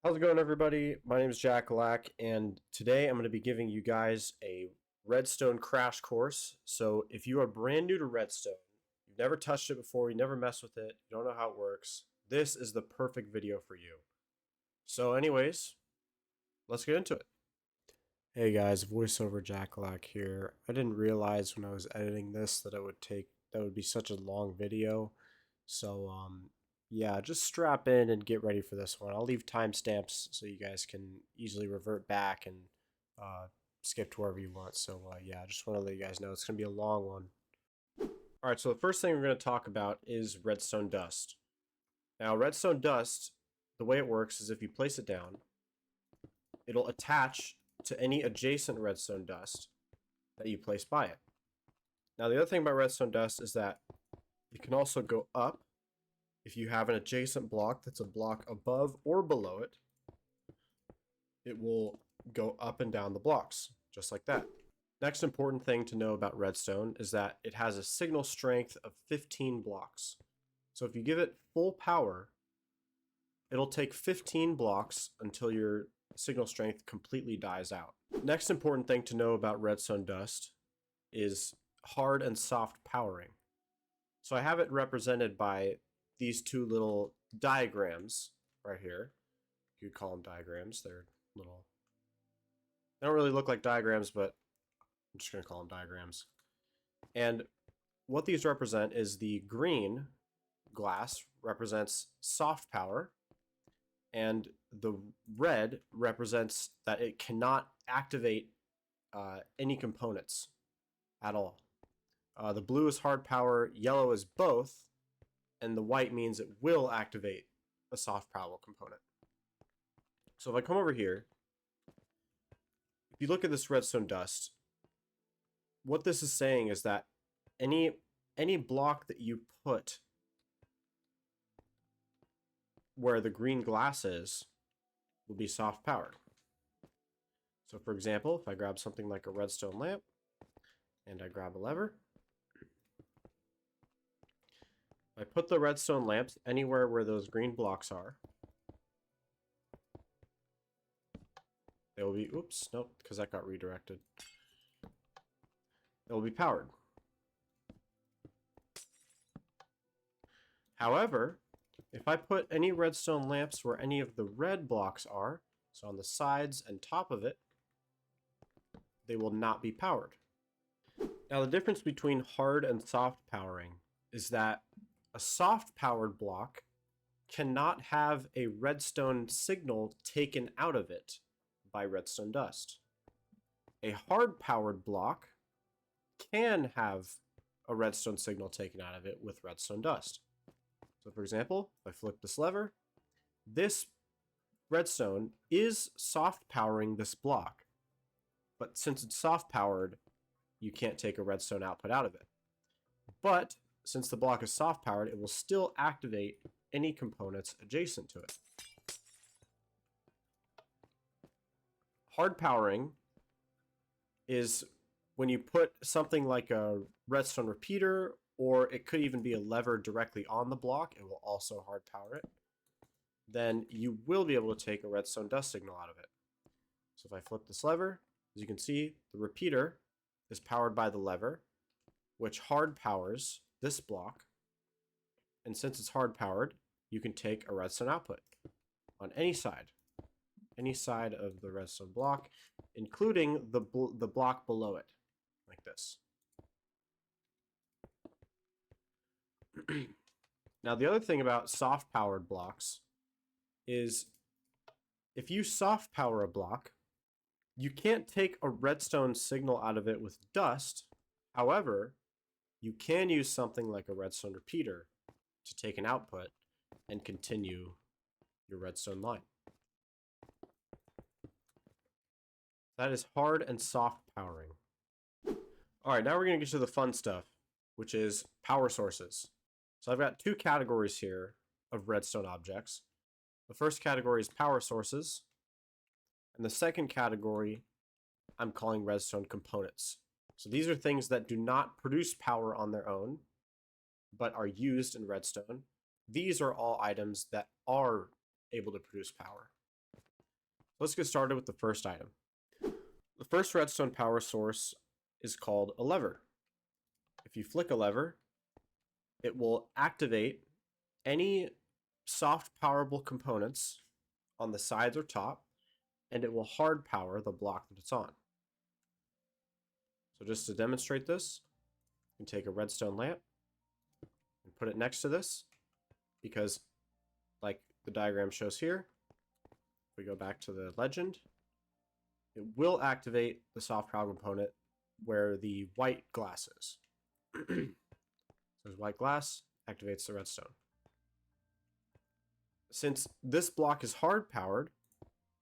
How's it going, everybody? My name is Jack Lack, and today I'm going to be giving you guys a Redstone crash course. So if you are brand new to Redstone, you've never touched it before, you never messed with it, you don't know how it works, this is the perfect video for you. So anyways, let's get into it. Hey guys, voiceover Jack Lack here. I didn't realize when I was editing this that that would be such a long video. So yeah, just strap in and get ready for this one. I'll leave timestamps so you guys can easily revert back and skip to wherever you want. So yeah, I just want to let you guys know it's going to be a long one. Alright, so the first thing we're going to talk about is redstone dust. Now, redstone dust, the way it works is if you place it down, it'll attach to any adjacent redstone dust that you place by it. Now, the other thing about redstone dust is that it can also go up. If you have an adjacent block that's a block above or below it, it will go up and down the blocks, just like that. Next important thing to know about redstone is that it has a signal strength of 15 blocks. So if you give it full power, it'll take 15 blocks until your signal strength completely dies out. Next important thing to know about redstone dust is hard and soft powering. So I have it represented by these two little diagrams right here. You could call them diagrams. They don't really look like diagrams, but I'm just going to call them diagrams. And what these represent is the green glass represents soft power, and the red represents that it cannot activate any components at all. The blue is hard power, yellow is both, and the white means it will activate a soft power component. So if I come over here, if you look at this redstone dust, what this is saying is that any block that you put where the green glass is will be soft powered. So for example, if I grab something like a redstone lamp and I grab a lever, I put the redstone lamps anywhere where those green blocks are. They will be, oops, nope, because that got redirected. They will be powered. However, if I put any redstone lamps where any of the red blocks are, so on the sides and top of it, they will not be powered. Now the difference between hard and soft powering is that a soft powered block cannot have a redstone signal taken out of it by redstone dust. A hard powered block can have a redstone signal taken out of it with redstone dust. So for example, if I flip this lever, this redstone is soft powering this block. But since it's soft powered, you can't take a redstone output out of it. But since the block is soft powered, it will still activate any components adjacent to it. Hard powering is when you put something like a redstone repeater, or it could even be a lever directly on the block, it will also hard power it. Then you will be able to take a redstone dust signal out of it. So if I flip this lever, as you can see, the repeater is powered by the lever, which hard powers this block. And since it's hard powered, you can take a redstone output on any side of the redstone block, including the block below it, like this. Now, the other thing about soft powered blocks is if you soft power a block, you can't take a redstone signal out of it with dust. However, you can use something like a redstone repeater to take an output and continue your redstone line. That is hard and soft powering. Alright, now we're going to get to the fun stuff, which is power sources. So I've got two categories here of redstone objects. The first category is power sources, and the second category I'm calling redstone components. So these are things that do not produce power on their own, but are used in redstone. These are all items that are able to produce power. Let's get started with the first item. The first redstone power source is called a lever. If you flick a lever, it will activate any soft powerable components on the sides or top, and it will hard power the block that it's on. So just to demonstrate this, you can take a redstone lamp and put it next to this, because like the diagram shows here, if we go back to the legend, it will activate the soft power component where the white glass is. So white glass activates the redstone. Since this block is hard powered,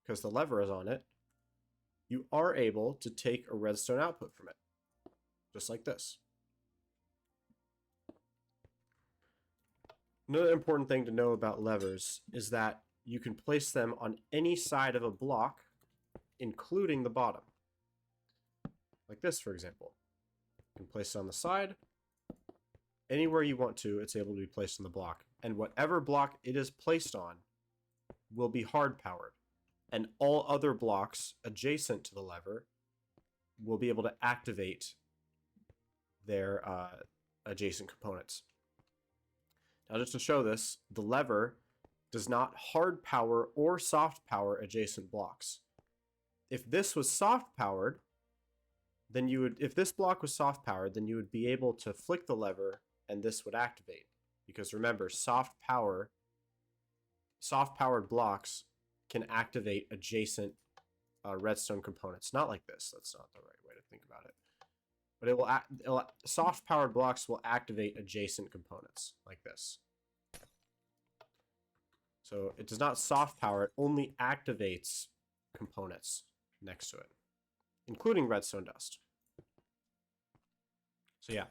because the lever is on it, you are able to take a redstone output from it, just like this. Another important thing to know about levers is that you can place them on any side of a block, including the bottom. Like this, for example. You can place it on the side. Anywhere you want to, it's able to be placed on the block. And whatever block it is placed on will be hard powered. And all other blocks adjacent to the lever will be able to activate their adjacent components. Now, just to show this, the lever does not hard power or soft power adjacent blocks. If this was soft powered, then if this block was soft powered, then you would be able to flick the lever and this would activate. Because remember, soft powered blocks can activate adjacent redstone components. Not like this. That's not the right way to think about it. But soft powered blocks will activate adjacent components like this. So it does not soft power, it only activates components next to it, including redstone dust. So yeah,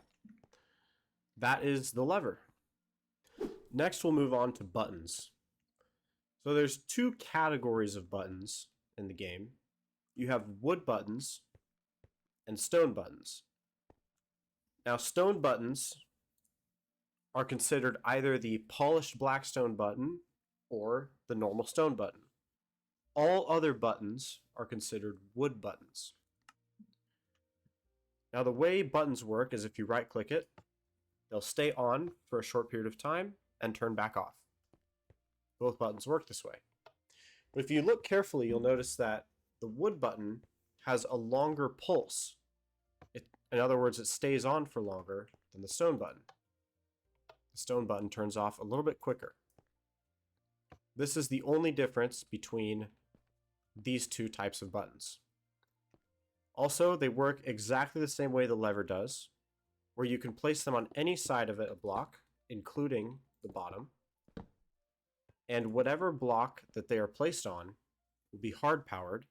that is the lever. Next we'll move on to buttons. So there's two categories of buttons in the game. You have wood buttons and stone buttons. Now, stone buttons are considered either the polished black stone button or the normal stone button. All other buttons are considered wood buttons. Now, the way buttons work is if you right-click it, they'll stay on for a short period of time and turn back off. Both buttons work this way. But if you look carefully, you'll notice that the wood button has a longer pulse. In other words, it stays on for longer than the stone button. The stone button turns off a little bit quicker. This is the only difference between these two types of buttons. Also, they work exactly the same way the lever does, where you can place them on any side of a block, including the bottom, and whatever block that they are placed on will be hard powered,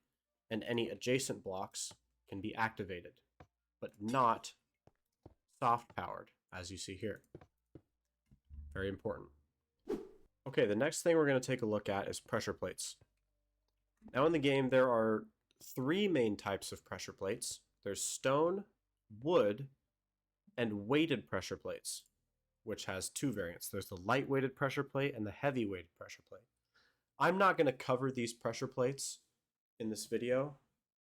and any adjacent blocks can be activated, but not soft powered, as you see here. Very important. Okay, the next thing we're going to take a look at is pressure plates. Now in the game, there are three main types of pressure plates. There's stone, wood, and weighted pressure plates, which has two variants. There's the light weighted pressure plate and the heavy weighted pressure plate. I'm not going to cover these pressure plates in this video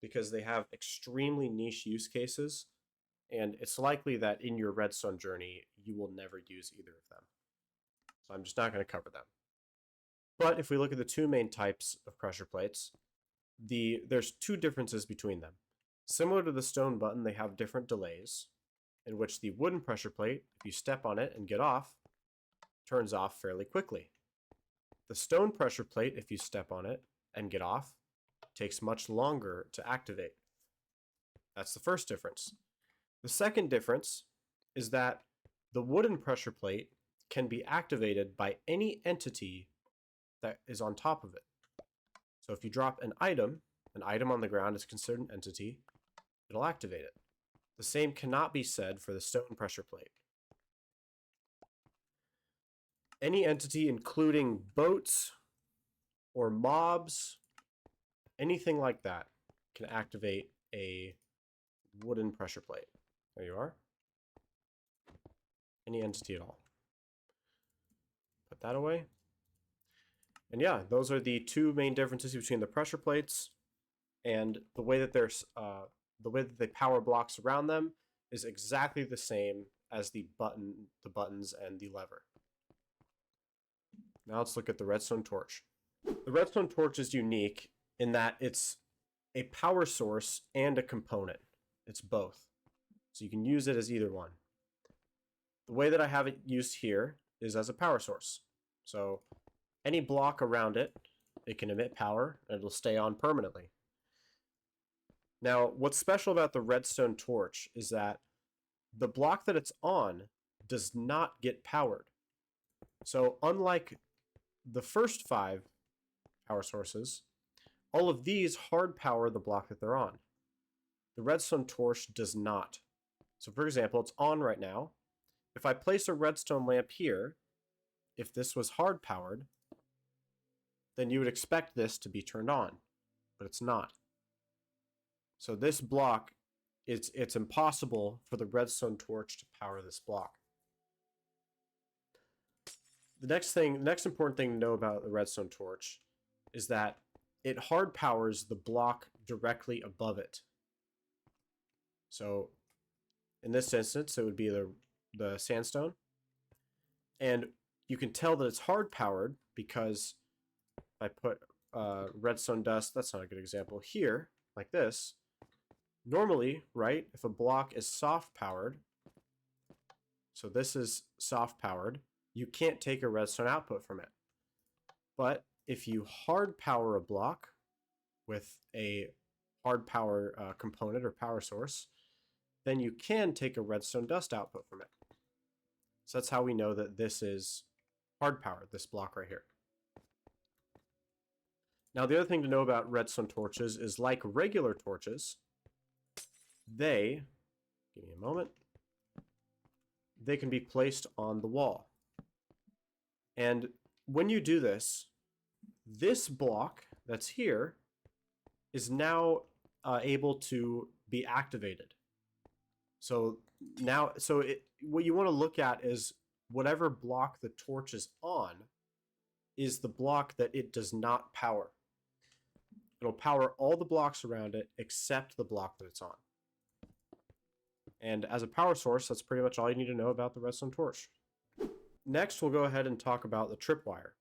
because they have extremely niche use cases, and it's likely that in your redstone journey, you will never use either of them. So I'm just not going to cover them. But if we look at the two main types of pressure plates, there's two differences between them. Similar to the stone button, they have different delays, in which the wooden pressure plate, if you step on it and get off, turns off fairly quickly. The stone pressure plate, if you step on it and get off, takes much longer to activate. That's the first difference. The second difference is that the wooden pressure plate can be activated by any entity that is on top of it. So if you drop an item on the ground is considered an entity, it'll activate it. The same cannot be said for the stone pressure plate. Any entity, including boats or mobs, anything like that, can activate a wooden pressure plate. There you are. Any entity at all. Put that away. And yeah, those are the two main differences between the pressure plates, and the way that they power blocks around them is exactly the same as the buttons and the lever. Now let's look at the Redstone Torch. The Redstone Torch is unique in that it's a power source and a component. It's both. So you can use it as either one. The way that I have it used here is as a power source. So any block around it, it can emit power and it'll stay on permanently. Now, what's special about the Redstone Torch is that the block that it's on does not get powered. So unlike the first 5 power sources, all of these hard power the block that they're on. The Redstone Torch does not. So for example, it's on right now. If I place a redstone lamp here, if this was hard powered, then you would expect this to be turned on, but it's not. So this block, it's impossible for the Redstone Torch to power this block. The next important thing to know about the Redstone Torch is that it hard powers the block directly above it. So in this instance, it would be the sandstone. And you can tell that it's hard powered because I put redstone dust, that's not a good example, here, like this. Normally, right, if a block is soft powered, so this is soft powered, you can't take a redstone output from it. But if you hard power a block with a hard power component or power source, then you can take a redstone dust output from it. So that's how we know that this is hard powered, this block right here. Now the other thing to know about redstone torches is, like regular torches, give me a moment, they can be placed on the wall. And when you do this, this block that's here is now able to be activated. So now, what you want to look at is whatever block the torch is on is the block that it does not power. It'll power all the blocks around it except the block that it's on. And as a power source, that's pretty much all you need to know about the Redstone Torch. Next, we'll go ahead and talk about the tripwire.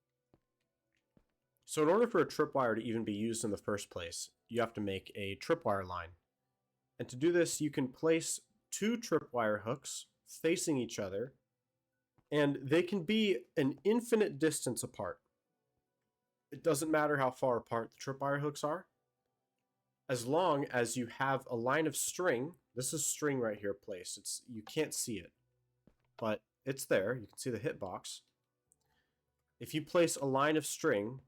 So in order for a tripwire to even be used in the first place, you have to make a tripwire line. And to do this, you can place 2 tripwire hooks facing each other, and they can be an infinite distance apart. It doesn't matter how far apart the tripwire hooks are, as long as you have a line of string. This is string right here placed. You can't see it, but it's there. You can see the hitbox. If you place a line of string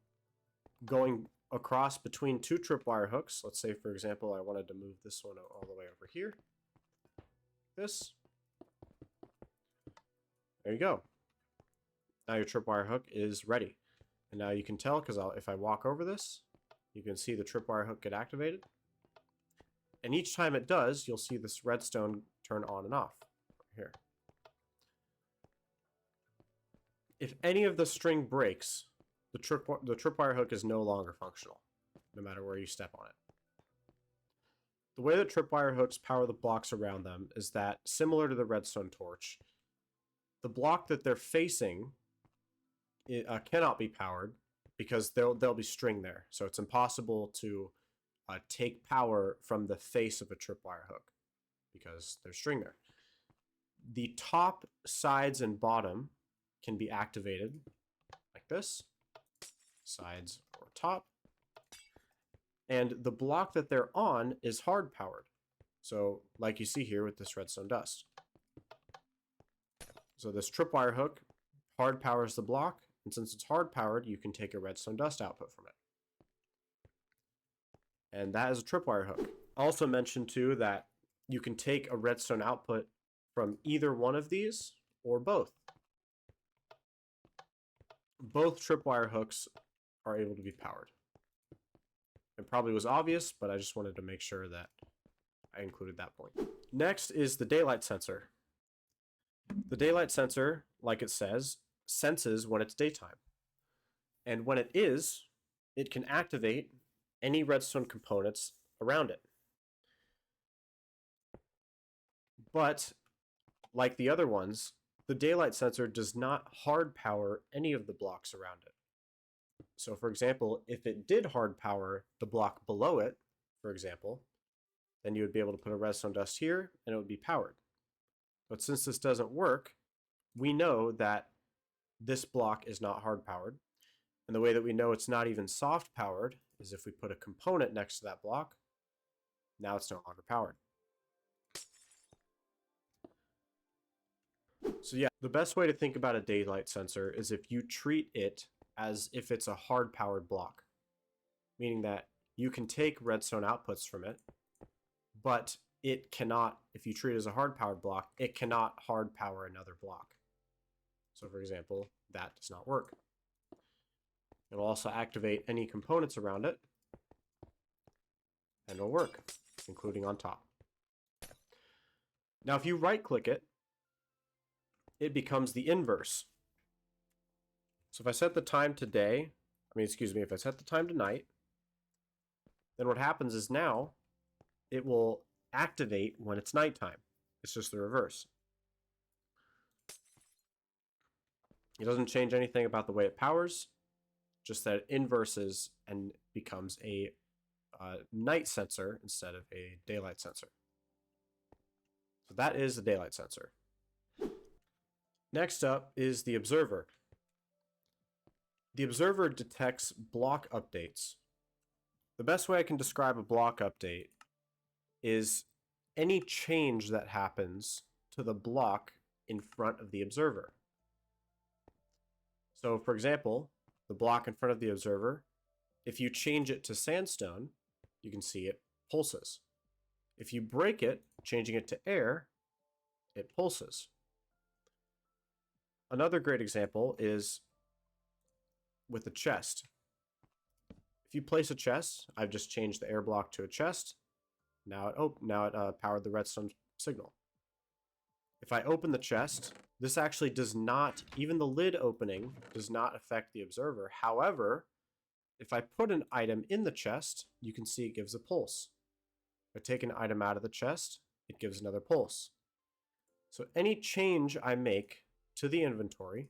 going across between 2 tripwire hooks, let's say for example I wanted to move this one all the way over here, this, there you go. Now your tripwire hook is ready. And now you can tell, because if I walk over this, you can see the tripwire hook get activated. And each time it does, you'll see this redstone turn on and off right here. If any of the string breaks, the tripwire hook is no longer functional, no matter where you step on it. The way that tripwire hooks power the blocks around them is that, similar to the Redstone Torch, the block that they're facing cannot be powered because there'll be string there. So it's impossible to take power from the face of a tripwire hook because there's string there. The top, sides, and bottom can be activated like this, sides or top. And the block that they're on is hard powered. So like you see here with this redstone dust. So this tripwire hook hard powers the block, and since it's hard powered, you can take a redstone dust output from it. And that is a tripwire hook. I also mentioned too that you can take a redstone output from either one of these or both. Both tripwire hooks are able to be powered. It probably was obvious, but I just wanted to make sure that I included that point. Next is the daylight sensor. The daylight sensor, like it says, senses when it's daytime. And when it is, it can activate any redstone components around it. But like the other ones, the daylight sensor does not hard power any of the blocks around it. So for example, if it did hard power the block below it, for example, then you would be able to put a redstone dust here and it would be powered. But since this doesn't work, we know that this block is not hard powered. And the way that we know it's not even soft powered is if we put a component next to that block. Now it's no longer powered. So yeah, the best way to think about a daylight sensor is if you treat it as if it's a hard powered block, meaning that you can take redstone outputs from it, but it cannot, if you treat it as a hard powered block, it cannot hard power another block. So for example, that does not work. It will also activate any components around it, and it'll work, including on top. Now if you right click it, it becomes the inverse. So if I set the time to day, if I set the time to night, then what happens is now it will activate when it's nighttime. It's just the reverse. It doesn't change anything about the way it powers, just that it inverses and becomes a night sensor instead of a daylight sensor. So that is the daylight sensor. Next up is the observer. The observer detects block updates. The best way I can describe a block update is any change that happens to the block in front of the observer. So for example, the block in front of the observer, if you change it to sandstone, you can see it pulses. If you break it, changing it to air, it pulses. Another great example is with the chest. If you place a chest, I've just changed the air block to a chest. Now it powered the redstone signal. If I open the chest, this actually does not, even the lid opening does not affect the observer. However, if I put an item in the chest, you can see it gives a pulse. If I take an item out of the chest, it gives another pulse. So any change I make to the inventory,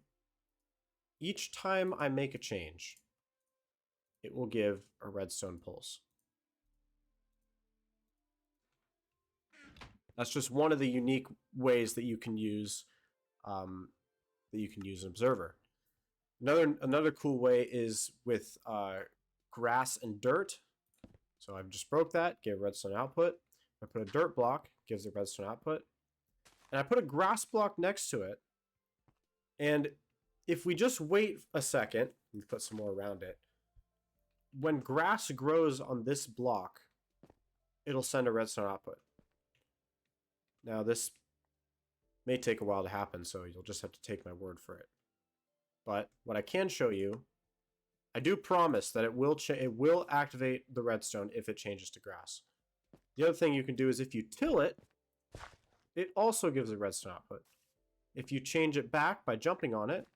each time I make a change, it will give a redstone pulse. That's just one of the unique ways that you can use an observer. Another cool way is with grass and dirt. So I've just broke that, gave redstone output. I put a dirt block, gives a redstone output. And I put a grass block next to it. And if we just wait a second, and put some more around it, when grass grows on this block, it'll send a redstone output. Now this may take a while to happen, so you'll just have to take my word for it. But what I can show you, I do promise that it will activate the redstone if it changes to grass. The other thing you can do is if you till it, it also gives a redstone output. If you change it back by jumping on it,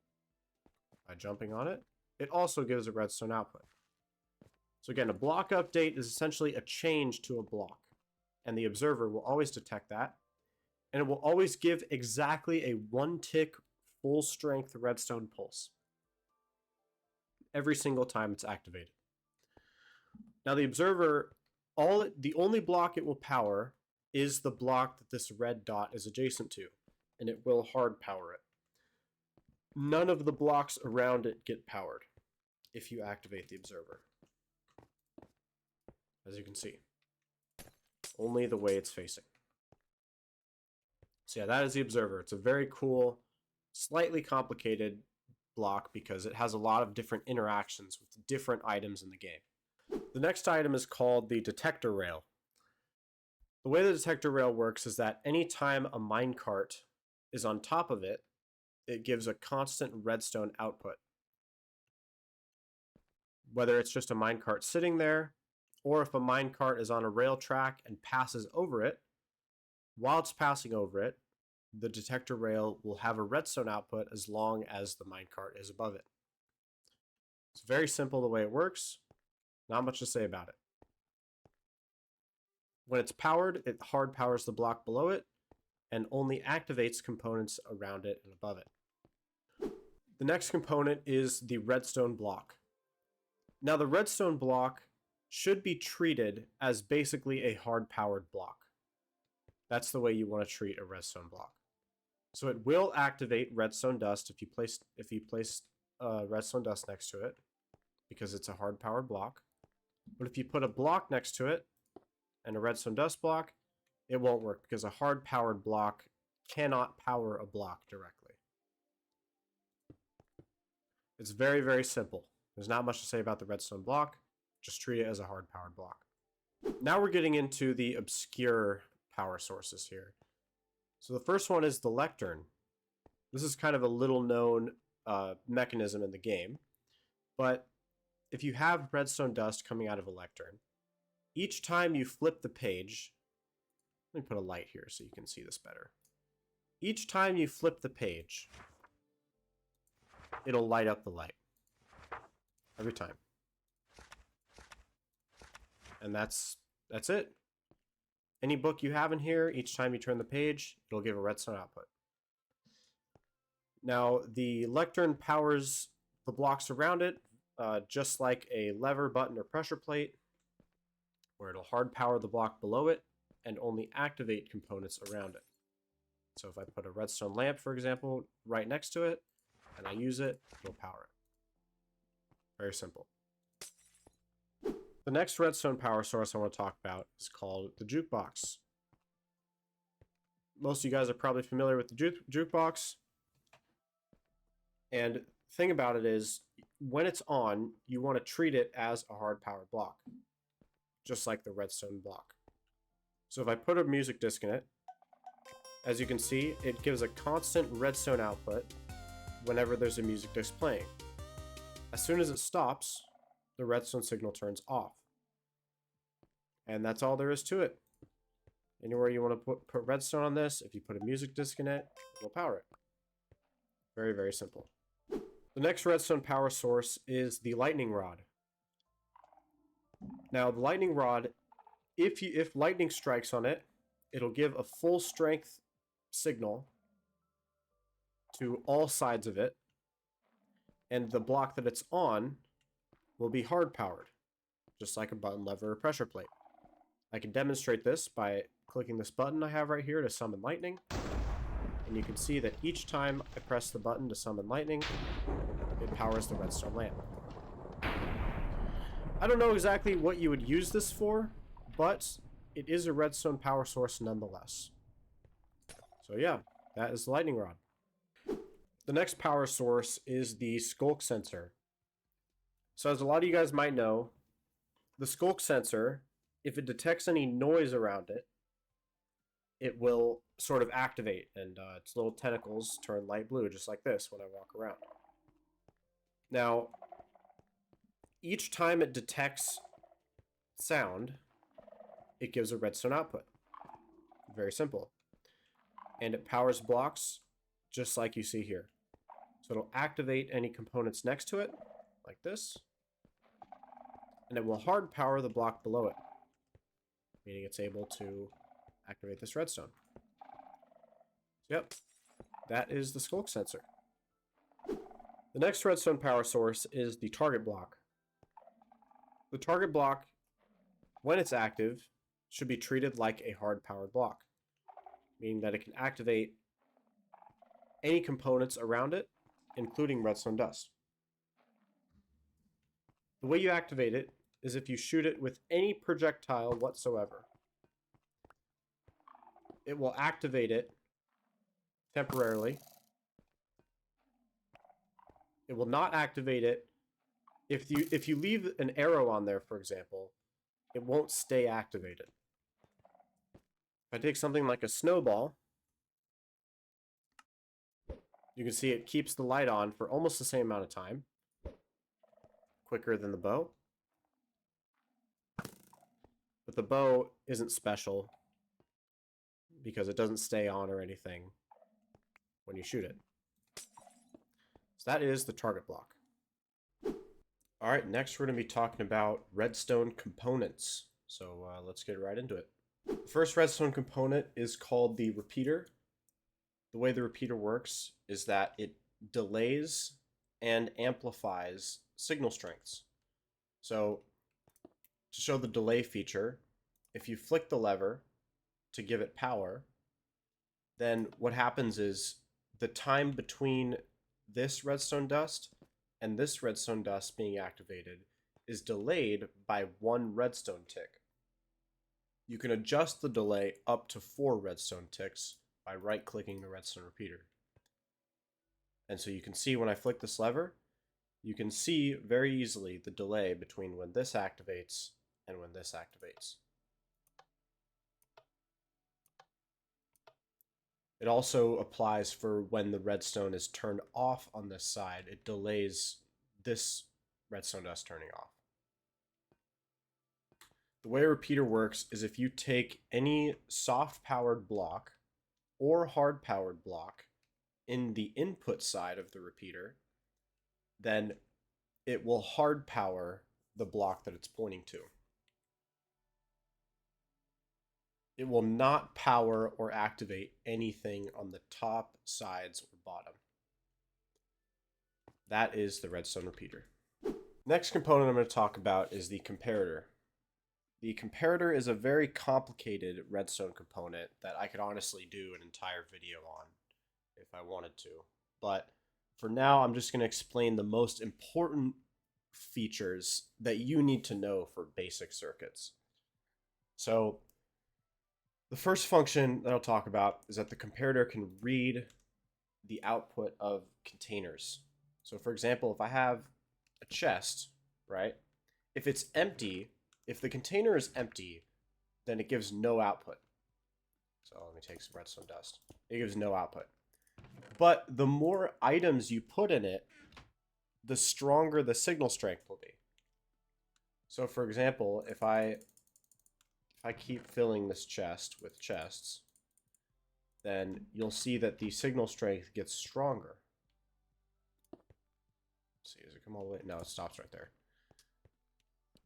it also gives a redstone output. So again, a block update is essentially a change to a block, and the observer will always detect that, and it will always give exactly a 1-tick full strength redstone pulse every single time it's activated. Now the observer, the only block it will power is the block that this red dot is adjacent to, and it will hard power it. None of the blocks around it get powered if you activate the observer. As you can see, only the way it's facing. So yeah, that is the observer. It's a very cool, slightly complicated block because it has a lot of different interactions with different items in the game. The next item is called the Detector Rail. The way the Detector Rail works is that anytime a minecart is on top of it, it gives a constant redstone output. Whether it's just a minecart sitting there, or if a minecart is on a rail track and passes over it, while it's passing over it, the detector rail will have a redstone output as long as the minecart is above it. It's very simple the way it works. Not much to say about it. When it's powered, it hard powers the block below it and only activates components around it and above it. The next component is the Redstone Block. Now the Redstone Block should be treated as basically a hard-powered block. That's the way you want to treat a redstone block. So it will activate redstone dust if you place redstone dust next to it, because it's a hard-powered block. But if you put a block next to it and a redstone dust block, it won't work because a hard-powered block cannot power a block directly. It's very, very simple. There's not much to say about the redstone block. Just treat it as a hard-powered block. Now we're getting into the obscure power sources here. So the first one is the Lectern. This is kind of a little-known mechanism in the game. But if you have redstone dust coming out of a Lectern, each time you flip the page, let me put a light here so you can see this better. Each time you flip the page, it'll light up the light. Every time. And that's it. Any book you have in here, each time you turn the page, it'll give a redstone output. Now, the Lectern powers the blocks around it, just like a lever, button, or pressure plate, where it'll hard power the block below it and only activate components around it. So if I put a redstone lamp, for example, right next to it, and I use it, it'll power it. Very simple. The next redstone power source I want to talk about is called the Jukebox. Most of you guys are probably familiar with the Jukebox. And the thing about it is, when it's on, you want to treat it as a hard-powered block, just like the redstone block. So if I put a music disc in it, as you can see, it gives a constant redstone output whenever there's a music disc playing. As soon as it stops, the redstone signal turns off. And that's all there is to it. Anywhere you want to put redstone on this, if you put a music disc in it, it'll power it. Very, very simple. The next redstone power source is the lightning rod. Now, the lightning rod, if lightning strikes on it, it'll give a full strength signal to all sides of it, and the block that it's on will be hard powered, just like a button, lever, or pressure plate. I can demonstrate this by clicking this button I have right here to summon lightning, and you can see that each time I press the button to summon lightning, it powers the redstone lamp. I don't know exactly what you would use this for, but it is a redstone power source nonetheless. So yeah, that is the lightning rod. The next power source is the Sculk Sensor. So as a lot of you guys might know, the Sculk Sensor, if it detects any noise around it, it will sort of activate, and its little tentacles turn light blue, just like this when I walk around. Now, each time it detects sound, it gives a redstone output. Very simple. And it powers blocks just like you see here. So it'll activate any components next to it, like this, and it will hard power the block below it, meaning it's able to activate this redstone. So yep, that is the Sculk Sensor. The next redstone power source is the target block. The target block, when it's active, should be treated like a hard-powered block, meaning that it can activate any components around it, including redstone dust. The way you activate it is if you shoot it with any projectile whatsoever. It will activate it temporarily. It will not activate it if you leave an arrow on there, for example, it won't stay activated. If I take something like a snowball, you can see it keeps the light on for almost the same amount of time, quicker than the bow. But the bow isn't special because it doesn't stay on or anything when you shoot it. So that is the target block. All right, next we're going to be talking about Redstone Components. So let's get right into it. The first Redstone component is called the Repeater. The way the Repeater works is that it delays and amplifies signal strengths. So to show the delay feature, if you flick the lever to give it power, then what happens is the time between this redstone dust and this redstone dust being activated is delayed by 1 redstone tick. You can adjust the delay up to 4 redstone ticks by right-clicking the redstone repeater. And so you can see when I flick this lever, you can see very easily the delay between when this activates and when this activates. It also applies for when the redstone is turned off on this side. It delays this redstone dust turning off. The way a repeater works is if you take any soft-powered block or hard-powered block in the input side of the repeater, then it will hard power the block that it's pointing to. It will not power or activate anything on the top, sides, or bottom. That is the redstone repeater. Next component I'm going to talk about is the comparator. The comparator is a very complicated redstone component that I could honestly do an entire video on if I wanted to. But for now, I'm just going to explain the most important features that you need to know for basic circuits. So the first function that I'll talk about is that the comparator can read the output of containers. So for example, if I have a chest, right? If it's empty, if the container is empty, then it gives no output. So let me take some redstone dust. It gives no output. But the more items you put in it, the stronger the signal strength will be. So for example, if I keep filling this chest with chests, then you'll see that the signal strength gets stronger. Let's see, does it come all the way? No, it stops right there.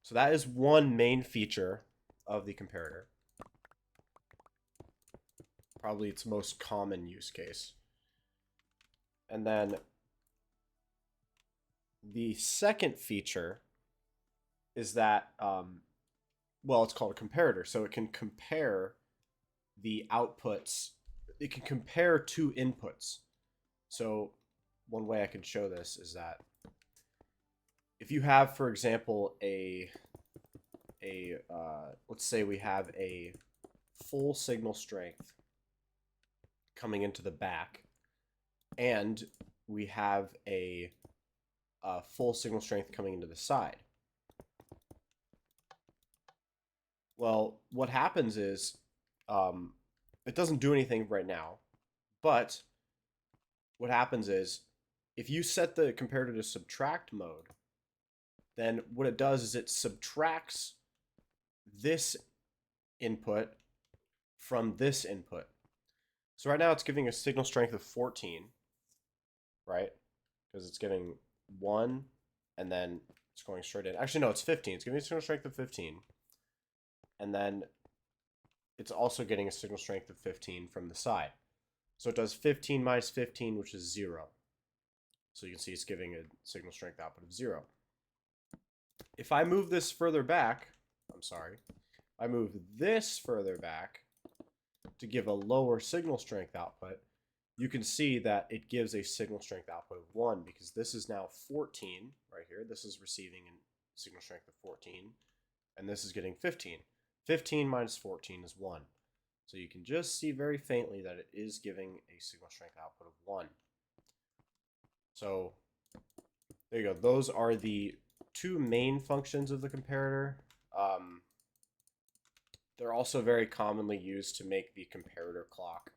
So that is one main feature of the comparator. Probably its most common use case. And then the second feature is that, well, it's called a comparator. So it can compare the outputs. It can compare 2 inputs. So one way I can show this is that if you have, for example, let's say we have a full signal strength coming into the back, and we have a full signal strength coming into the side. Well, what happens is it doesn't do anything right now, but what happens is if you set the comparator to subtract mode, then what it does is it subtracts this input from this input. So right now it's giving a signal strength of 14, right? Because it's giving 1 and then it's going straight in. Actually, no, it's 15. It's giving a signal strength of 15. And then it's also getting a signal strength of 15 from the side. So it does 15 minus 15, which is 0. So you can see it's giving a signal strength output of 0. If I move this further back, I move this further back to give a lower signal strength output, you can see that it gives a signal strength output of 1 because this is now 14 right here. This is receiving a signal strength of 14, and this is getting 15. 15 minus 14 is 1. So you can just see very faintly that it is giving a signal strength output of 1. So there you go. Those are the 2 main functions of the comparator. They're also very commonly used to make the comparator clock.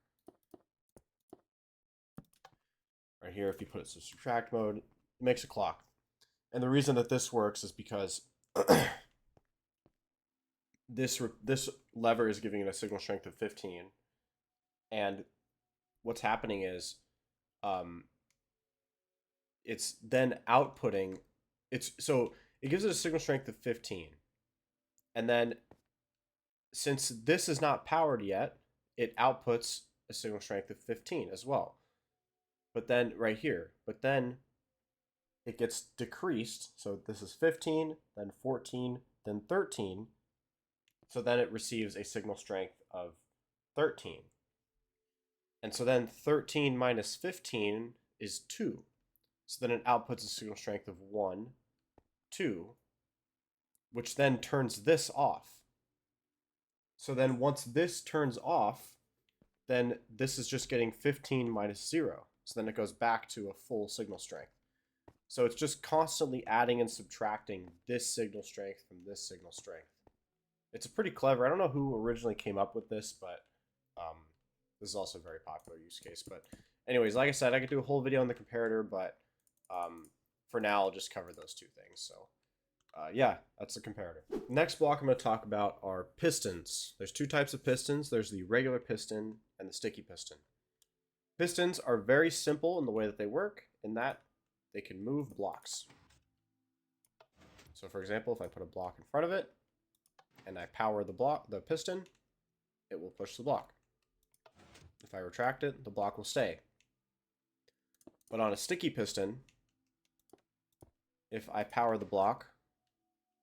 Right here, if you put it to subtract mode, it makes a clock. And the reason that this works is because this lever is giving it a signal strength of 15. And what's happening is it's then outputting. So it gives it a signal strength of 15. And then since this is not powered yet, it outputs a signal strength of 15 as well. But then right here, but then it gets decreased. So this is 15, then 14, then 13. So then it receives a signal strength of 13. And so then 13 minus 15 is 2. So then it outputs a signal strength of 1, 2, which then turns this off. So then once this turns off, then this is just getting 15 minus 0. So then it goes back to a full signal strength. So it's just constantly adding and subtracting this signal strength from this signal strength. It's pretty clever. I don't know who originally came up with this, but this is also a very popular use case. But anyways, like I said, I could do a whole video on the comparator, but for now, I'll just cover those two things. So yeah, that's the comparator. Next block I'm going to talk about are pistons. There's two types of pistons. There's the regular piston and the sticky piston. Pistons are very simple in the way that they work, in that they can move blocks. So for example, if I put a block in front of it and I power the piston, it will push the block. If I retract it, the block will stay. But on a sticky piston, if I power the block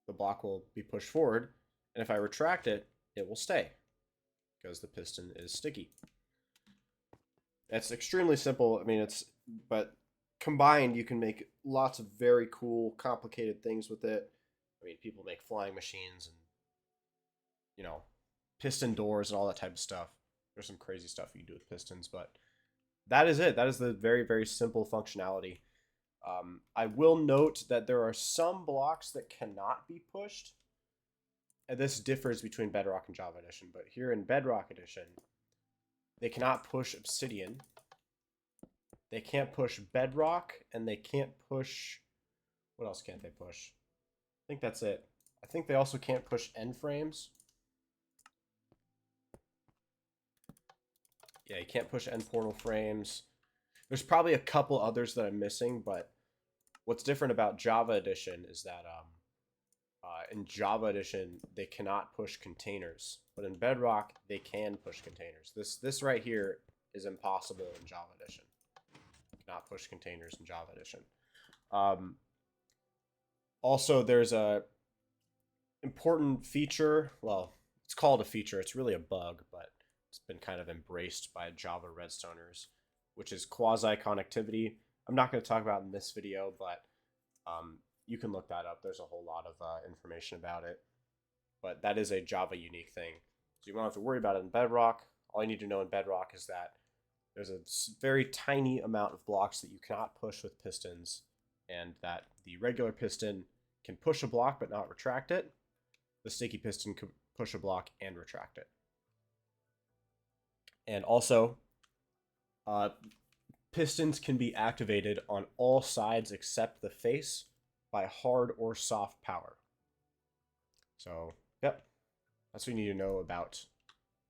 will be pushed forward, and if I retract it, it will stay because the piston is sticky. It's extremely simple. I mean, but combined, you can make lots of very cool, complicated things with it. I mean, people make flying machines and, you know, piston doors and all that type of stuff. There's some crazy stuff you can do with pistons, but that is it. That is the very, very simple functionality. I will note that there are some blocks that cannot be pushed. And this differs between Bedrock and Java Edition, but here in Bedrock Edition, they cannot push obsidian. They can't push bedrock, and they can't push... What else can't they push? I think that's it. I think they also can't push end frames. Yeah, you can't push end portal frames. There's probably a couple others that I'm missing, but what's different about Java Edition is that in Java Edition, they cannot push containers. But in Bedrock, they can push containers. This right here is impossible in Java Edition. You cannot push containers in Java Edition. Also, there's a important feature. Well, it's called a feature. It's really a bug, but it's been kind of embraced by Java Redstoners, which is quasi-connectivity. I'm not going to talk about it in this video, but you can look that up. There's a whole lot of information about it. But that is a Java unique thing. So you won't have to worry about it in Bedrock. All you need to know in Bedrock is that there's a very tiny amount of blocks that you cannot push with pistons, and that the regular piston can push a block but not retract it. The sticky piston can push a block and retract it. And also, pistons can be activated on all sides except the face by hard or soft power. So, yep, that's what you need to know about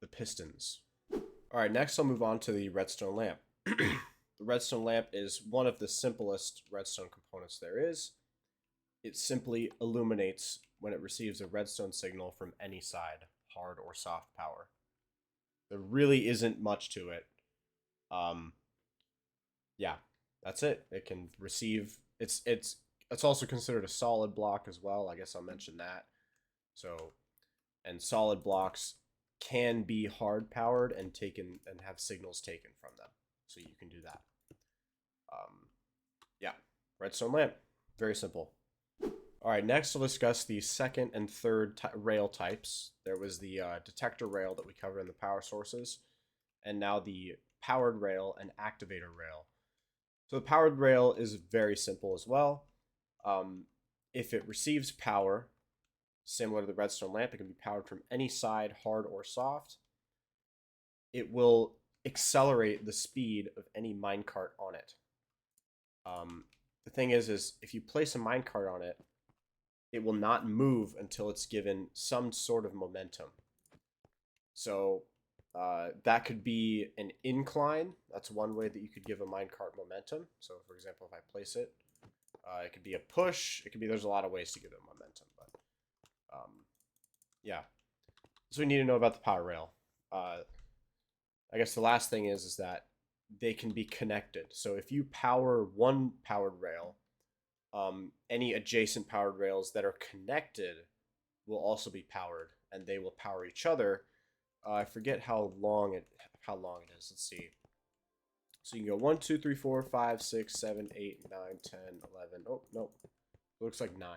the pistons. All right, next I'll move on to the Redstone Lamp. The Redstone Lamp is one of the simplest redstone components there is. It simply illuminates when it receives a redstone signal from any side, hard or soft power. There really isn't much to it. Yeah, that's it. It can receive. It's also considered a solid block as well. I guess I'll mention that. So, and solid blocks can be hard powered and taken and have signals taken from them. So you can do that. Yeah, Redstone Lamp, very simple. All right, next we'll discuss the second and third rail types. There was the Detector Rail that we covered in the power sources, and now the Powered Rail and Activator Rail. So the Powered Rail is very simple as well. If it receives power, similar to the Redstone Lamp, it can be powered from any side, hard or soft. It will accelerate the speed of any minecart on it. The thing is if you place a minecart on it, it will not move until it's given some sort of momentum. So that could be an incline. That's one way that you could give a minecart momentum. So for example, if I place it It could be a push. It could be, there's a lot of ways to give it momentum, but yeah. So we need to know about the power rail. I guess the last thing is that they can be connected. So if you power one powered rail, any adjacent powered rails that are connected will also be powered, and they will power each other. I forget how long it is. Let's see. So you can go 1, 2, 3, 4, 5, 6, 7, 8, 9, 10, 11. Oh, nope. It looks like 9.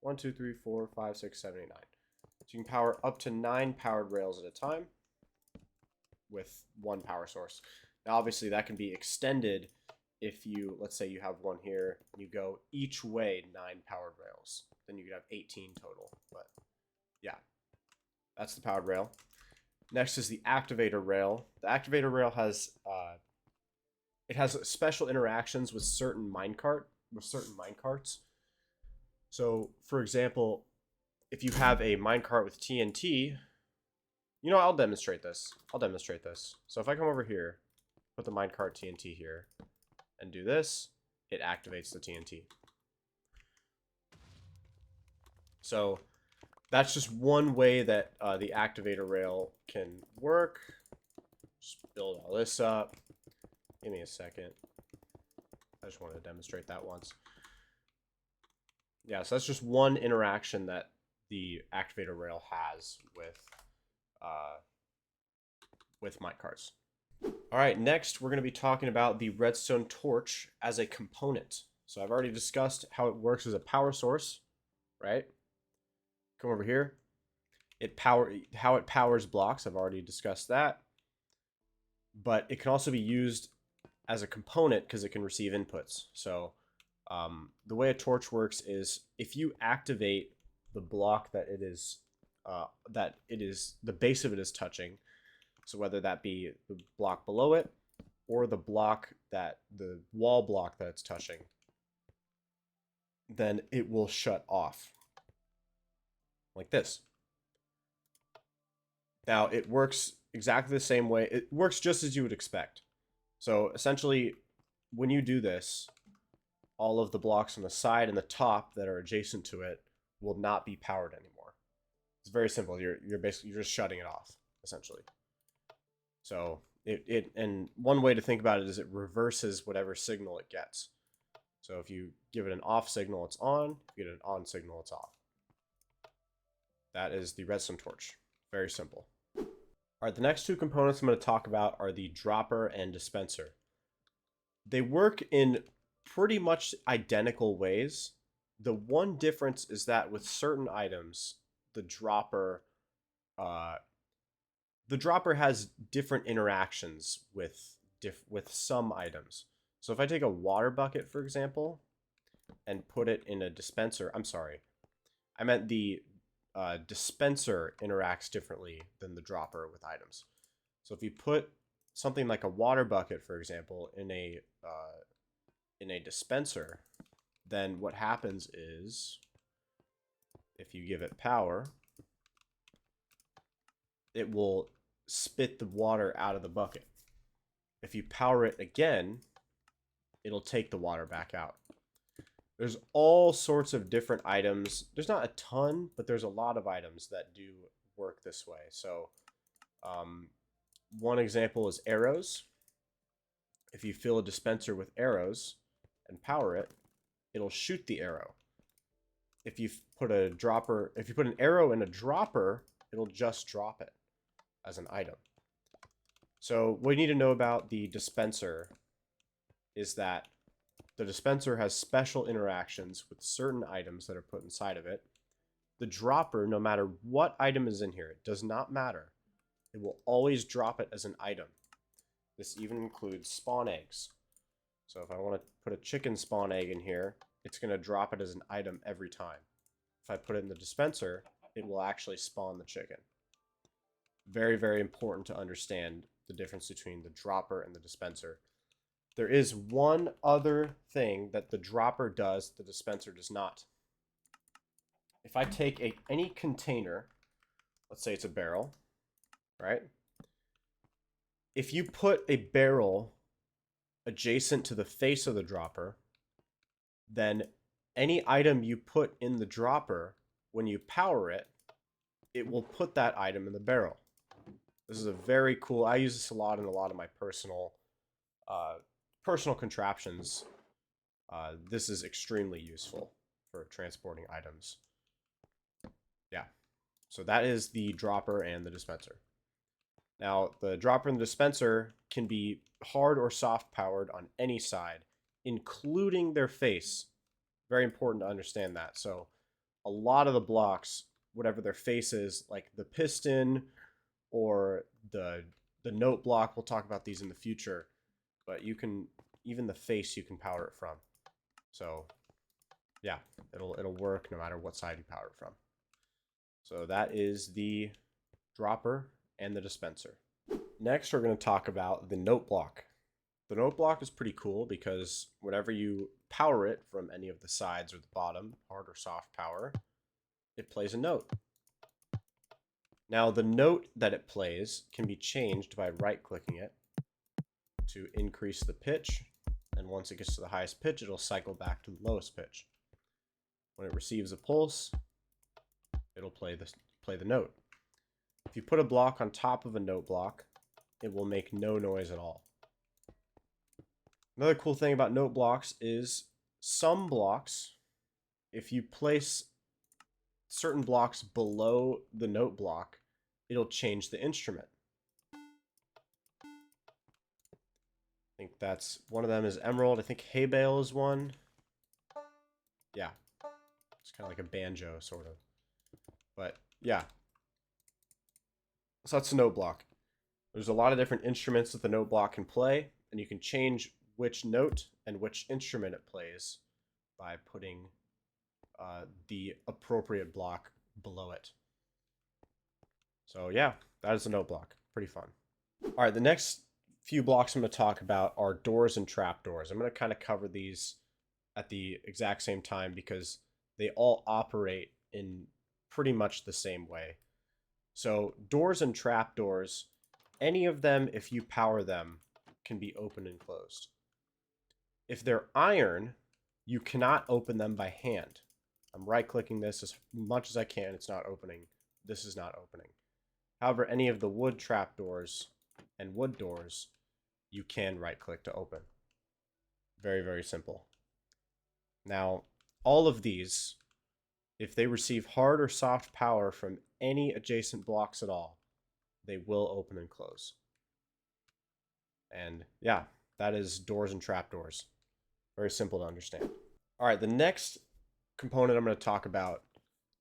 1, 2, 3, 4, 5, 6, 7, 8, 9. So you can power up to 9 powered rails at a time with one power source. Now, obviously, that can be extended if you, let's say you have one here, you go each way 9 powered rails. Then you could have 18 total. But yeah, that's the powered rail. Next is the activator rail. The activator rail has it has special interactions with certain minecarts. So, for example, if you have a minecart with TNT, I'll demonstrate this. So if I come over here, put the minecart TNT here, and do this, it activates the TNT. So that's just one way that the activator rail can work. Just build all this up. Give me a second. I just wanted to demonstrate that once. Yeah, so that's just one interaction that the activator rail has with minecarts. All right, next we're going to be talking about the Redstone Torch as a component. So I've already discussed how it works as a power source, right? Come over here. How it powers blocks. I've already discussed that. But it can also be used as a component because it can receive inputs. So the way a torch works is if you activate the block that the base of it is touching, so whether that be the block below it or the wall block that it's touching, then it will shut off like this. Now it works exactly the same way. It works just as you would expect. So essentially, when you do this, all of the blocks on the side and the top that are adjacent to it will not be powered anymore. It's very simple. You're just shutting it off, essentially. So and one way to think about it is it reverses whatever signal it gets. So if you give it an off signal, it's on. If you get an on signal, it's off. That is the Redstone Torch. Very simple. All right, the next two components I'm going to talk about are the dropper and dispenser. They work in pretty much identical ways. The one difference is that with certain items, the dropper has different interactions with some items. So if I take a water bucket, for example, and put it in a dispenser, I'm sorry, I meant the dispenser interacts differently than the dropper with items. So if you put something like a water bucket, for example, in a dispenser, then what happens is if you give it power, it will spit the water out of the bucket. If you power it again, it'll take the water back out. There's all sorts of different items. There's not a ton, but there's a lot of items that do work this way. So one example is arrows. If you fill a dispenser with arrows and power it, it'll shoot the arrow. If you put an arrow in a dropper, it'll just drop it as an item. So what you need to know about the dispenser is that the dispenser has special interactions with certain items that are put inside of it. The dropper, no matter what item is in here, it does not matter. It will always drop it as an item. This even includes spawn eggs. So if I want to put a chicken spawn egg in here, it's going to drop it as an item every time. If I put it in the dispenser, it will actually spawn the chicken. Very, very important to understand the difference between the dropper and the dispenser. There is one other thing that the dropper does the dispenser does not. If I take any container, let's say it's a barrel, right? If you put a barrel adjacent to the face of the dropper, then any item you put in the dropper, when you power it, it will put that item in the barrel. This is a very cool, I use this a lot in a lot of my personal contraptions. This is extremely useful for transporting items. Yeah, so that is the dropper and the dispenser. Now, the dropper and the dispenser can be hard or soft powered on any side, including their face. Very important to understand that. So a lot of the blocks, whatever their face is, like the piston or the note block, we'll talk about these in the future, but you can, even the face you can power it from. So yeah, it'll work no matter what side you power it from. So that is the dropper and the dispenser. Next, we're going to talk about the note block. The note block is pretty cool because whenever you power it from any of the sides or the bottom, hard or soft power, it plays a note. Now, the note that it plays can be changed by right-clicking it to increase the pitch, and once it gets to the highest pitch, it'll cycle back to the lowest pitch. When it receives a pulse, it'll play the note. If you put a block on top of a note block, it will make no noise at all. Another cool thing about note blocks is some blocks, if you place certain blocks below the note block, it'll change the instrument. I think that's one of them is emerald. I think hay bale is one. Yeah, it's kind of like a banjo sort of. But yeah, so that's a note block. There's a lot of different instruments that the note block can play, and you can change which note and which instrument it plays by putting the appropriate block below it. So yeah, that is a note block. Pretty fun. All right, the next few blocks I'm going to talk about are doors and trapdoors. I'm going to kind of cover these at the exact same time because they all operate in pretty much the same way. So doors and trapdoors, any of them, if you power them, can be opened and closed. If they're iron, you cannot open them by hand. I'm right-clicking this as much as I can. It's not opening. This is not opening. However, any of the wood trapdoors and wood doors, you can right-click to open. Very, very simple. Now, all of these, if they receive hard or soft power from any adjacent blocks at all, they will open and close. And yeah, that is doors and trapdoors. Very simple to understand. All right, the next component I'm going to talk about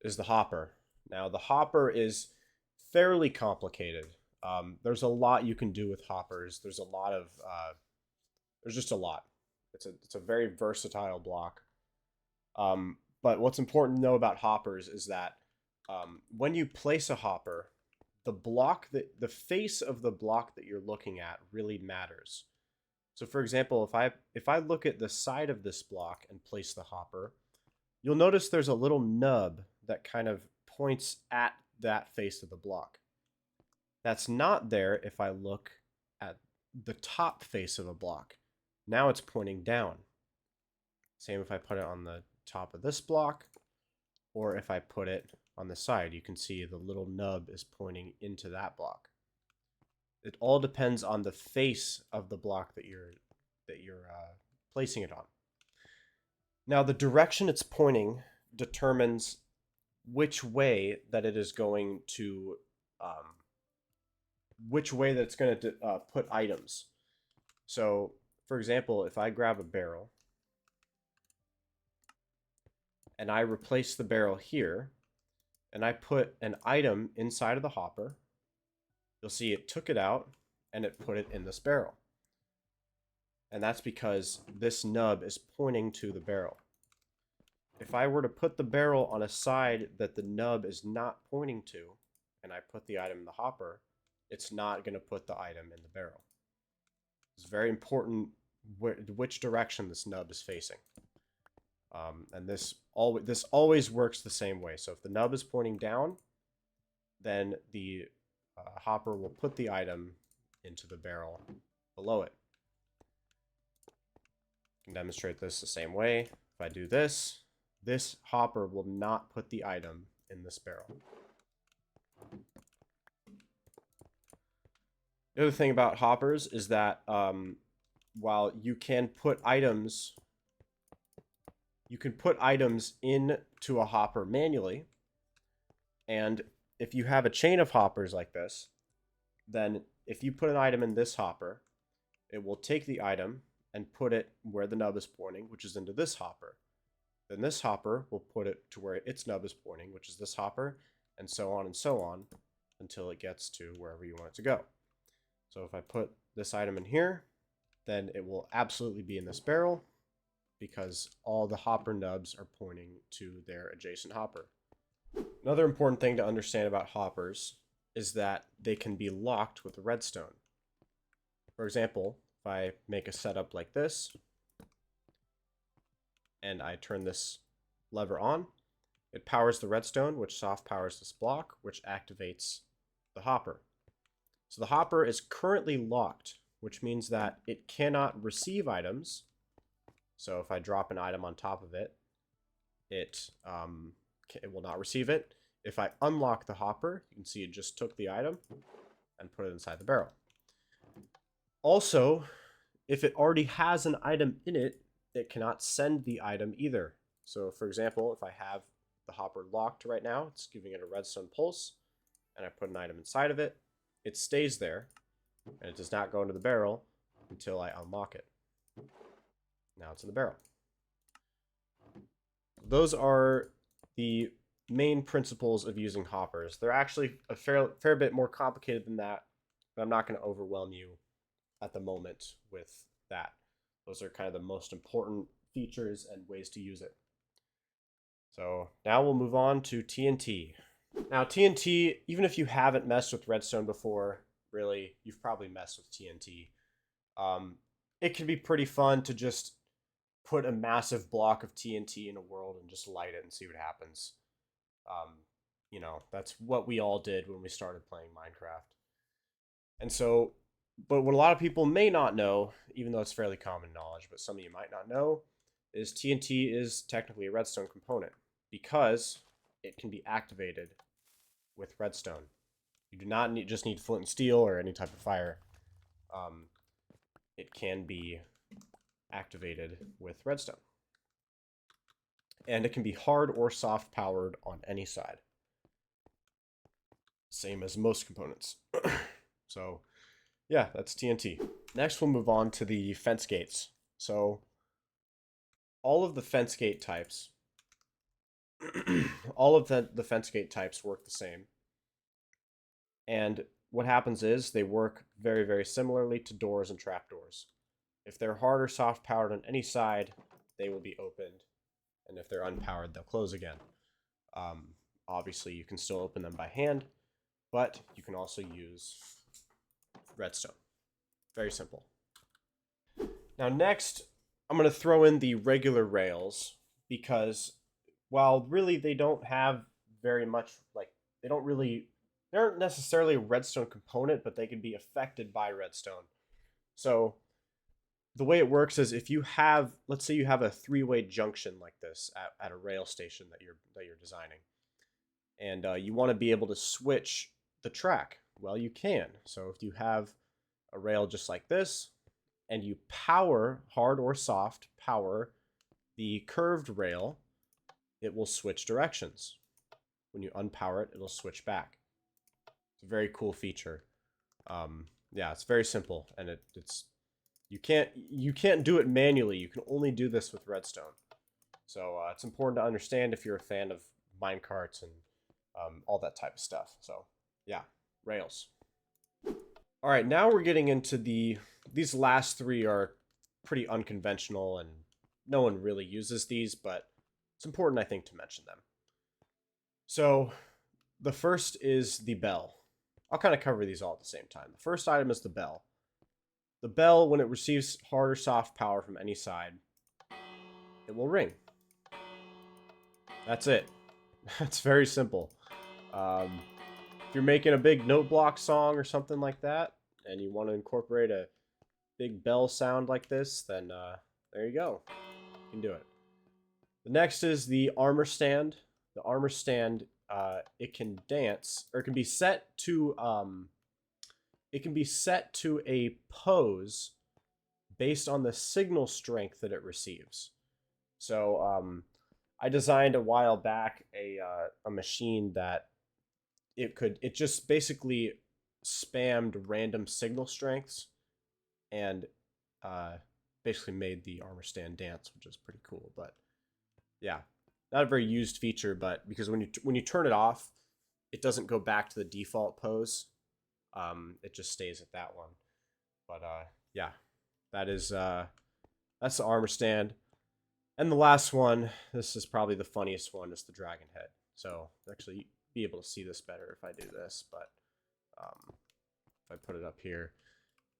is the hopper. Now, the hopper is fairly complicated. There's a lot you can do with hoppers. There's a lot of, there's just a lot. It's a very versatile block. But what's important to know about hoppers is that when you place a hopper, the face of the block that you're looking at really matters. So for example, if I look at the side of this block and place the hopper, you'll notice there's a little nub that kind of points at that face of the block. That's not there if I look at the top face of a block. Now it's pointing down. Same if I put it on the top of this block, or if I put it on the side, you can see the little nub is pointing into that block. It all depends on the face of the block that you're placing it on. Now, the direction it's pointing determines which way that it is going to, put items. So, for example, if I grab a barrel and I replace the barrel here, and I put an item inside of the hopper, you'll see it took it out and it put it in this barrel. And that's because this nub is pointing to the barrel. If I were to put the barrel on a side that the nub is not pointing to, and I put the item in the hopper, it's not going to put the item in the barrel. It's very important which direction this nub is facing. And this always works the same way. So if the nub is pointing down, then the hopper will put the item into the barrel below it. I can demonstrate this the same way. If If I do this, this hopper will not put the item in this barrel. The other thing about hoppers is that while you can put items into a hopper manually, and if you have a chain of hoppers like this, then if you put an item in this hopper, it will take the item and put it where the nub is pointing, which is into this hopper. Then this hopper will put it to where its nub is pointing, which is this hopper, and so on until it gets to wherever you want it to go. So if I put this item in here, then it will absolutely be in this barrel because all the hopper nubs are pointing to their adjacent hopper. Another important thing to understand about hoppers is that they can be locked with redstone. For example, if I make a setup like this, and I turn this lever on, it powers the redstone, which soft powers this block, which activates the hopper. So the hopper is currently locked, which means that it cannot receive items. So if I drop an item on top of it, it will not receive it. If I unlock the hopper, you can see it just took the item and put it inside the barrel. Also, if it already has an item in it, it cannot send the item either. So for example, if I have the hopper locked right now, it's giving it a redstone pulse, and I put an item inside of it, it stays there, and it does not go into the barrel until I unlock it. Now it's in the barrel. Those are the main principles of using hoppers. They're actually a fair bit more complicated than that, but I'm not going to overwhelm you at the moment with that. Those are kind of the most important features and ways to use it. So now we'll move on to TNT. Now TNT, even if you haven't messed with redstone before, really, you've probably messed with TNT. It can be pretty fun to just put a massive block of TNT in a world and just light it and see what happens. You know, that's what we all did when we started playing Minecraft. And so, but what a lot of people may not know, even though it's fairly common knowledge, but some of you might not know, is TNT is technically a redstone component because it can be activated with redstone. You do not just need flint and steel or any type of fire. It can be activated with redstone. And it can be hard or soft powered on any side. Same as most components. So yeah, that's TNT. Next we'll move on to the fence gates. So all of the fence gate types, all of the fence gate types work the same. And what happens is they work very, very similarly to doors and trapdoors. If they're hard or soft powered on any side, they will be opened. And if they're unpowered, they'll close again. Obviously, you can still open them by hand, but you can also use redstone. Very simple. Now next, I'm going to throw in the regular rails because while really they don't have very much, like, they aren't necessarily a redstone component, but they can be affected by redstone. So the way it works is if you have, let's say you have a three-way junction like this at a rail station that you're designing, and you want to be able to switch the track. Well, you can. So if you have a rail just like this, and you power, hard or soft, power the curved rail, it will switch directions. When you unpower it, it'll switch back. It's a very cool feature. Yeah, it's very simple, and it's you can't do it manually. You can only do this with redstone. So it's important to understand if you're a fan of minecarts and all that type of stuff. So yeah, rails. All right, now we're getting into these last three are pretty unconventional and no one really uses these, but it's important, I think, to mention them. So the first is the bell. I'll kind of cover these all at the same time. The first item is the bell. The bell, when it receives hard or soft power from any side, it will ring. That's it. That's very simple. If you're making a big note block song or something like that, and you want to incorporate a big bell sound like this, then there you go. You can do it. The next is the armor stand. The armor stand, it can dance, or it can be set to a pose based on the signal strength that it receives. So I designed a while back a machine that it just basically spammed random signal strengths and uh, basically made the armor stand dance, which is pretty cool. But yeah, not a very used feature, but because when you turn it off, it doesn't go back to the default pose. It just stays at that one. But yeah, that is that's the armor stand. And the last one, this is probably the funniest one, is the dragon head. So actually be able to see this better if I do this, but if I put it up here,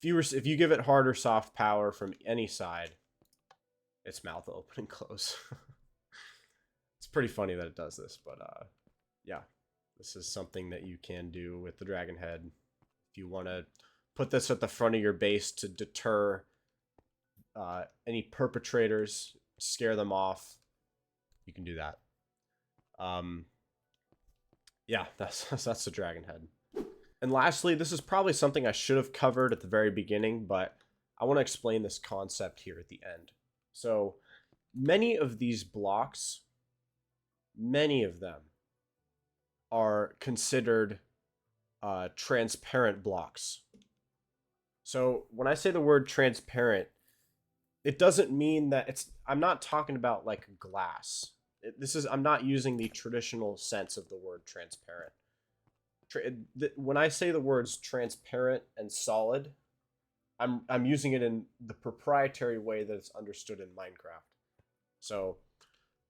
if you give it hard or soft power from any side, its mouth will open and close. It's pretty funny that it does this, but yeah, this is something that you can do with the dragon head. If you want to put this at the front of your base to deter any perpetrators, scare them off, you can do that. Yeah, that's the dragon head. And lastly, this is probably something I should have covered at the very beginning, but I want to explain this concept here at the end. So many of these blocks, many of them are considered transparent blocks. So when I say the word transparent, it doesn't mean that I'm not talking about like glass. I'm not using the traditional sense of the word transparent. When I say the words transparent and solid, I'm using it in the proprietary way that it's understood in Minecraft. So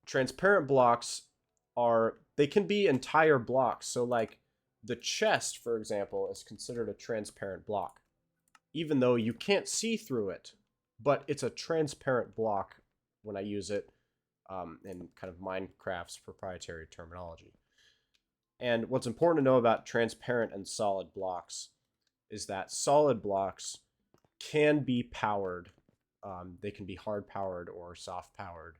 transparent blocks they can be entire blocks. So like the chest, for example, is considered a transparent block, even though you can't see through it, but it's a transparent block when I use it in kind of Minecraft's proprietary terminology. And what's important to know about transparent and solid blocks is that solid blocks can be powered. They can be hard powered or soft powered,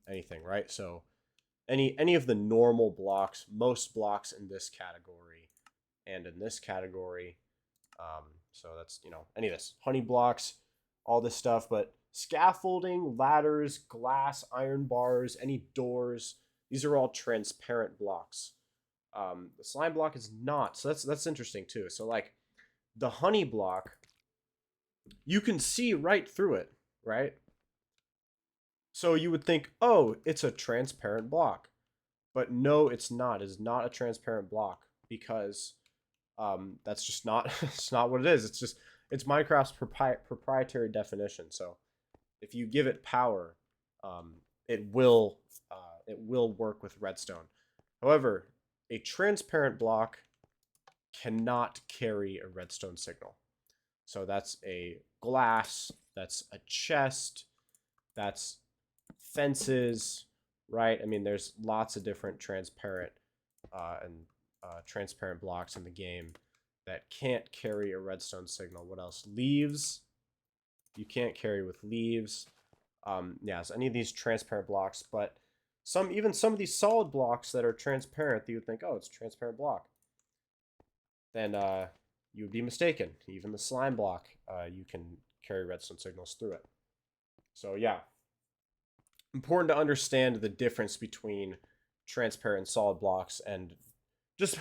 anything, right? So any of the normal blocks, most blocks in this category and in this category, so that's, any of this, honey blocks, all this stuff, but scaffolding, ladders, glass, iron bars, any doors, these are all transparent blocks. The slime block is not, so that's interesting too. So like the honey block, you can see right through it, right? So you would think, oh, it's a transparent block. But no, it's not. It's not a transparent block because that's just not it's not what it is. It's Minecraft's proprietary definition. So if you give it power, it will work with redstone. However, a transparent block cannot carry a redstone signal. So that's a glass, that's a chest, that's fences, right? I mean, there's lots of different transparent transparent blocks in the game that can't carry a redstone signal. What else? Leaves. You can't carry with leaves. Yeah, so any of these transparent blocks, but even some of these solid blocks that are transparent, you would think, oh, it's a transparent block. Then you would be mistaken. Even the slime block, you can carry redstone signals through it. So yeah, important to understand the difference between transparent and solid blocks, and just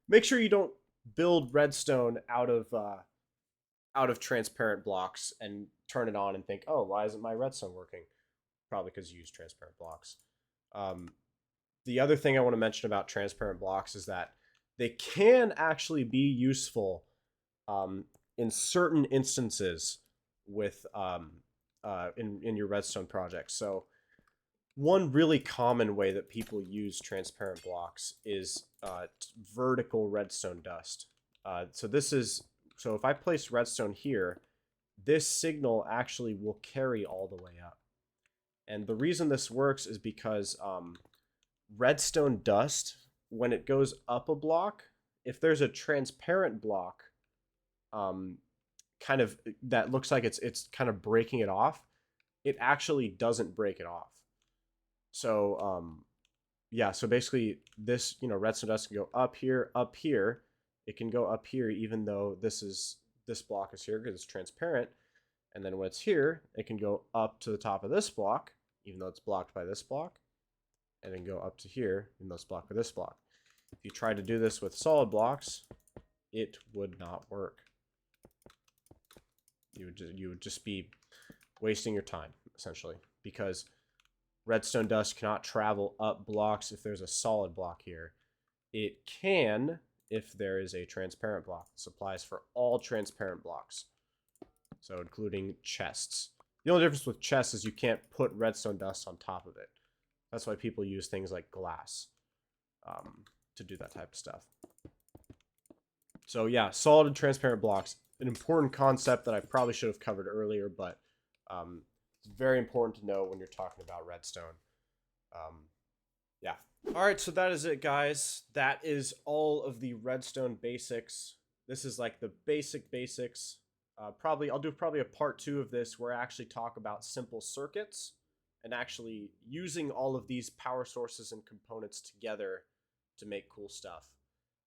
make sure you don't build redstone out of transparent blocks and turn it on and think, oh, why isn't my redstone working? Probably because you use transparent blocks. The other thing I want to mention about transparent blocks is that they can actually be useful in certain instances with in your redstone project. So one really common way that people use transparent blocks is vertical redstone dust. So if I place redstone here, this signal actually will carry all the way up. And the reason this works is because redstone dust, when it goes up a block, if there's a transparent block, kind of that looks like it's kind of breaking it off, it actually doesn't break it off. So yeah, so basically this, redstone dust can go up here, up here. It can go up here even though this block is here because it's transparent. And then when it's here, it can go up to the top of this block, even though it's blocked by this block, and then go up to here, even though it's blocked by this block. If you try to do this with solid blocks, it would not work. You would just be wasting your time, essentially, because redstone dust cannot travel up blocks if there's a solid block here. It can if there is a transparent block. This applies for all transparent blocks, so including chests. The only difference with chests is you can't put redstone dust on top of it. That's why people use things like glass to do that type of stuff. So yeah, solid and transparent blocks, an important concept that I probably should have covered earlier, but it's very important to know when you're talking about redstone. Yeah. All right, so that is it, guys. That is all of the redstone basics. This is like the basics. I'll do probably a part 2 of this where I actually talk about simple circuits and actually using all of these power sources and components together to make cool stuff.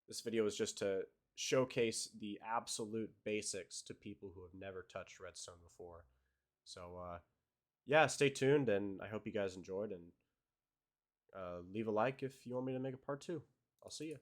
This video is just to showcase the absolute basics to people who have never touched redstone before. So yeah, stay tuned, and I hope you guys enjoyed, and leave a like if you want me to make a part 2. I'll see you.